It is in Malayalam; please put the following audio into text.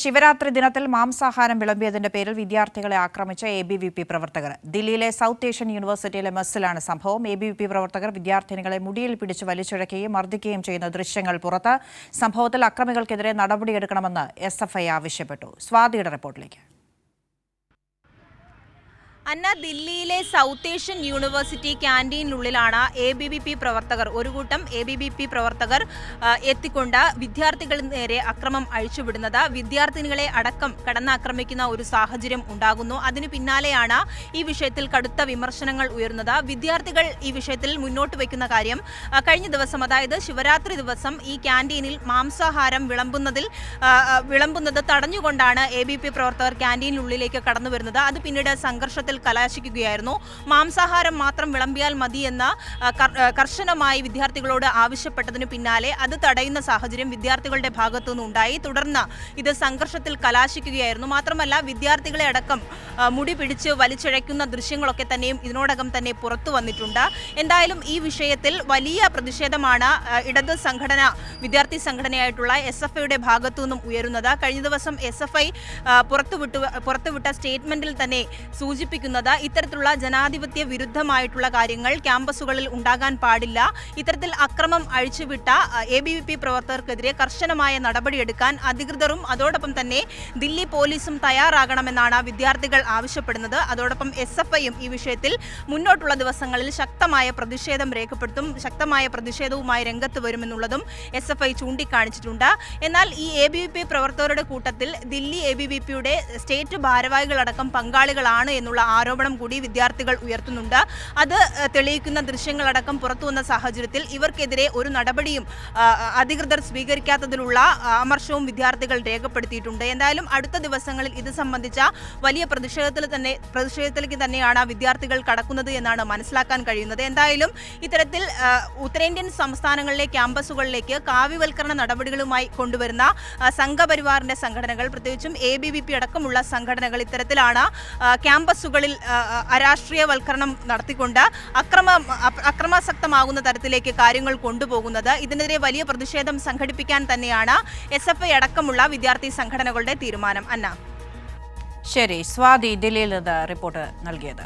ശിവരാത്രി ദിനത്തിൽ മാംസാഹാരം വിളമ്പിയതിന്റെ പേരിൽ വിദ്യാർത്ഥികളെ ആക്രമിച്ച എബിവിപി പ്രവർത്തകർ. ദില്ലിയിലെ സൗത്ത് ഏഷ്യൻ യൂണിവേഴ്സിറ്റിയിലെ മെസ്സിലാണ് സംഭവം. എബിവിപി പ്രവർത്തകർ വിദ്യാർത്ഥിനികളെ മുടിയിൽ പിടിച്ച് വലിച്ചിഴക്കുകയും മർദ്ദിക്കുകയും ചെയ്യുന്ന ദൃശ്യങ്ങൾ പുറത്ത്. സംഭവത്തിൽ അക്രമികൾക്കെതിരെ നടപടിയെടുക്കണമെന്ന് SFI ആവശ്യപ്പെട്ടു. സ്വാതിയുടെ റിപ്പോർട്ടിലേക്ക്. അന്ന, ദില്ലിയിലെ സൗത്ത് ഏഷ്യൻ യൂണിവേഴ്സിറ്റി ക്യാൻറ്റീനുള്ളിലാണ് എബിവിപി പ്രവർത്തകർ, ഒരു കൂട്ടം എബിവിപി പ്രവർത്തകർ എത്തിക്കൊണ്ട് വിദ്യാർത്ഥികളിൽ നേരെ അക്രമം അഴിച്ചുവിടുന്നത്. വിദ്യാർത്ഥിനികളെ അടക്കം കടന്നാക്രമിക്കുന്ന ഒരു സാഹചര്യം ഉണ്ടാകുന്നു. അതിനു പിന്നാലെയാണ് ഈ വിഷയത്തിൽ കടുത്ത വിമർശനങ്ങൾ ഉയർന്നത്. വിദ്യാർത്ഥികൾ ഈ വിഷയത്തിൽ മുന്നോട്ട് വയ്ക്കുന്ന കാര്യം, കഴിഞ്ഞ ദിവസം, അതായത് ശിവരാത്രി ദിവസം ഈ ക്യാൻറ്റീനിൽ മാംസാഹാരം വിളമ്പുന്നത് തടഞ്ഞുകൊണ്ടാണ് എബിവിപി പ്രവർത്തകർ ക്യാൻറ്റീനുള്ളിലേക്ക് കടന്നു വരുന്നത്. അത് പിന്നീട് സംഘർഷത്തിൽ കലാശിക്കുകയായിരുന്നു. മാംസാഹാരം മാത്രം വിളമ്പിയാൽ മതിയെന്ന് കർശനമായി വിദ്യാർത്ഥികളോട് ആവശ്യപ്പെട്ടതിനു പിന്നാലെ അത് തടയുന്ന സാഹചര്യം വിദ്യാർത്ഥികളുടെ ഭാഗത്തുനിന്ന് ഉണ്ടായി. തുടർന്ന് ഇത് സംഘർഷത്തിൽ കലാശിക്കുകയായിരുന്നു. മാത്രമല്ല, വിദ്യാർത്ഥികളെ അടക്കം മുടി പിടിച്ച് വലിച്ചിഴയ്ക്കുന്ന ദൃശ്യങ്ങളൊക്കെ തന്നെയും ഇതിനോടകം തന്നെ പുറത്തു വന്നിട്ടുണ്ട്. എന്തായാലും ഈ വിഷയത്തിൽ വലിയ പ്രതിഷേധമാണ് ഇടത് സംഘടന, വിദ്യാർത്ഥി സംഘടനയായിട്ടുള്ള SFIയുടെ ഭാഗത്തുനിന്നും ഉയരുന്നത്. കഴിഞ്ഞ ദിവസം SFI പുറത്തുവിട്ട സ്റ്റേറ്റ്മെന്റിൽ തന്നെ സൂചിപ്പിക്കുന്നത് ഇത്തരത്തിലുള്ള ജനാധിപത്യ വിരുദ്ധമായിട്ടുള്ള കാര്യങ്ങൾ ക്യാമ്പസുകളിൽ ഉണ്ടാകാൻ പാടില്ല. ഇത്തരത്തിൽ അക്രമം അഴിച്ചുവിട്ട എബിവിപി പ്രവർത്തകർക്കെതിരെ കർശനമായ നടപടിയെടുക്കാൻ അധികൃതരും അതോടൊപ്പം തന്നെ ദില്ലി പോലീസും തയ്യാറാകണമെന്നാണ് വിദ്യാർത്ഥികൾ ആവശ്യപ്പെടുന്നത്. അതോടൊപ്പം SFIയും ഈ വിഷയത്തിൽ മുന്നോട്ടുള്ള ദിവസങ്ങളിൽ ശക്തമായ പ്രതിഷേധം രേഖപ്പെടുത്തും, ശക്തമായ പ്രതിഷേധവുമായി രംഗത്ത് വരുമെന്നുള്ളതും SFI ചൂണ്ടിക്കാണിച്ചിട്ടുണ്ട്. എന്നാൽ ഈ എബിവിപി പ്രവർത്തകരുടെ കൂട്ടത്തിൽ ദില്ലി എബിവിപിയുടെ സ്റ്റേറ്റ് ഭാരവാഹികളടക്കം പങ്കാളികളാണ് എന്നുള്ള ആരോപണം കൂടി വിദ്യാർത്ഥികൾ ഉയർത്തുന്നുണ്ട്. അത് തെളിയിക്കുന്ന ദൃശ്യങ്ങളടക്കം പുറത്തുവന്ന സാഹചര്യത്തിൽ ഇവർക്കെതിരെ ഒരു നടപടിയും അധികൃതർ സ്വീകരിക്കാത്തതിലുള്ള അമർഷവും വിദ്യാർത്ഥികൾ രേഖപ്പെടുത്തിയിട്ടുണ്ട്. എന്തായാലും അടുത്ത ദിവസങ്ങളിൽ ഇത് സംബന്ധിച്ച വലിയ പ്രതിഷേധത്തിലേക്ക് തന്നെയാണ് വിദ്യാർത്ഥികൾ കടക്കുന്നത് എന്നാണ് മനസ്സിലാക്കാൻ കഴിയുന്നത്. എന്തായാലും ഇത്തരത്തിൽ ഉത്തരേന്ത്യൻ സംസ്ഥാനങ്ങളിലെ ക്യാമ്പസുകളിലേക്ക് കാവ്യവൽക്കരണ നടപടികളുമായി കൊണ്ടുവരുന്ന സംഘപരിവാറിന്റെ സംഘടനകൾ, പ്രത്യേകിച്ചും എബിവിപി അടക്കമുള്ള സംഘടനകൾ ഇത്തരത്തിലാണ് ക്യാമ്പസുകളിൽ അരാഷ്ട്രീയവൽക്കരണം നടത്തിക്കൊണ്ട് അക്രമാസക്തമാകുന്ന തരത്തിലേക്ക് കാര്യങ്ങൾ കൊണ്ടുപോകുന്നത്. ഇതിനെതിരെ വലിയ പ്രതിഷേധം സംഘടിപ്പിക്കാൻ തന്നെയാണ് SFI അടക്കമുള്ള വിദ്യാർത്ഥി സംഘടനകളുടെ തീരുമാനം. അന്ന. ശരി, സ്വാതി ദില്ലിയിൽ നിന്ന് റിപ്പോർട്ട് നൽകിയത്.